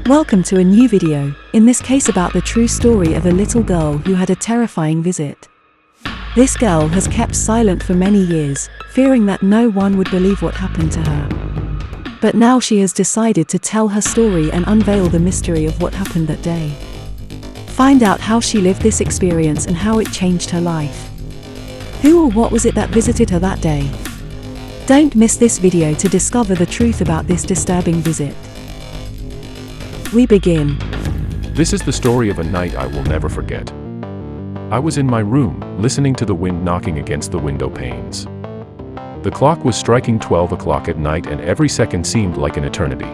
Welcome to a new video, in this case about the true story of a little girl who had a terrifying visit. This girl has kept silent for many years, fearing that no one would believe what happened to her. But now she has decided to tell her story and unveil the mystery of what happened that day. Find out how she lived this experience and how it changed her life. Who or what was it that visited her that day? Don't miss this video to discover the truth about this disturbing visit. We begin. This is the story of a night I will never forget. I was in my room, listening to the wind knocking against the window panes. The clock was striking 12 o'clock at night and every second seemed like an eternity.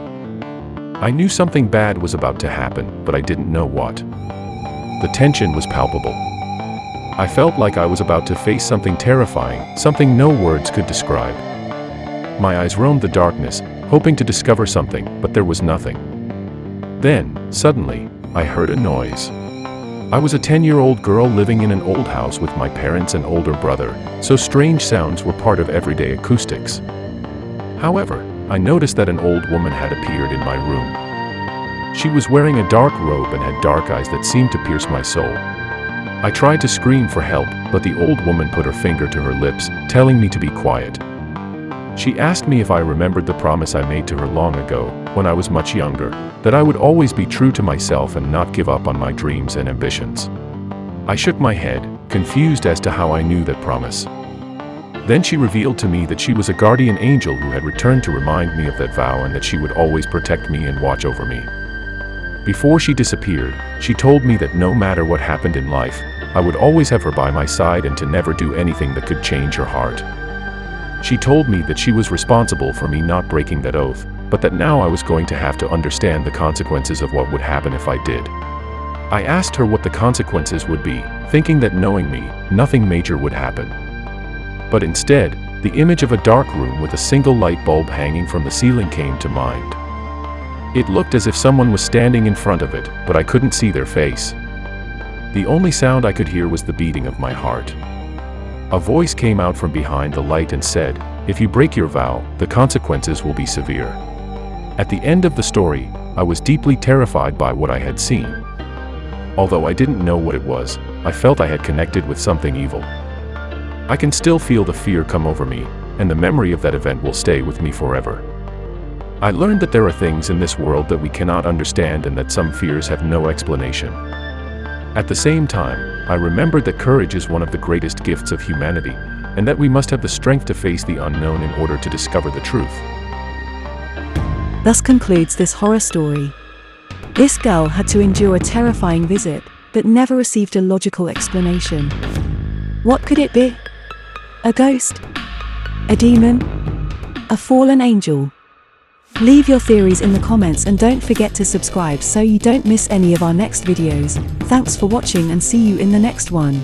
I knew something bad was about to happen, but I didn't know what. The tension was palpable. I felt like I was about to face something terrifying, something no words could describe. My eyes roamed the darkness, hoping to discover something, but there was nothing. Then, suddenly, I heard a noise. I was a 10-year-old girl living in an old house with my parents and older brother, so strange sounds were part of everyday acoustics. However, I noticed that an old woman had appeared in my room. She was wearing a dark robe and had dark eyes that seemed to pierce my soul. I tried to scream for help, but the old woman put her finger to her lips, telling me to be quiet. She asked me if I remembered the promise I made to her long ago, when I was much younger, that I would always be true to myself and not give up on my dreams and ambitions. I shook my head, confused as to how I knew that promise. Then she revealed to me that she was a guardian angel who had returned to remind me of that vow and that she would always protect me and watch over me. Before she disappeared, she told me that no matter what happened in life, I would always have her by my side and to never do anything that could change her heart. She told me that she was responsible for me not breaking that oath, but that now I was going to have to understand the consequences of what would happen if I did. I asked her what the consequences would be, thinking that knowing me, nothing major would happen. But instead, the image of a dark room with a single light bulb hanging from the ceiling came to mind. It looked as if someone was standing in front of it, but I couldn't see their face. The only sound I could hear was the beating of my heart. A voice came out from behind the light and said, "If you break your vow, the consequences will be severe." At the end of the story, I was deeply terrified by what I had seen. Although I didn't know what it was, I felt I had connected with something evil. I can still feel the fear come over me, and the memory of that event will stay with me forever. I learned that there are things in this world that we cannot understand and that some fears have no explanation. At the same time, I remembered that courage is one of the greatest gifts of humanity, and that we must have the strength to face the unknown in order to discover the truth. Thus concludes this horror story. This girl had to endure a terrifying visit, but never received a logical explanation. What could it be? A ghost? A demon? A fallen angel? Leave your theories in the comments and don't forget to subscribe so you don't miss any of our next videos. Thanks for watching and see you in the next one.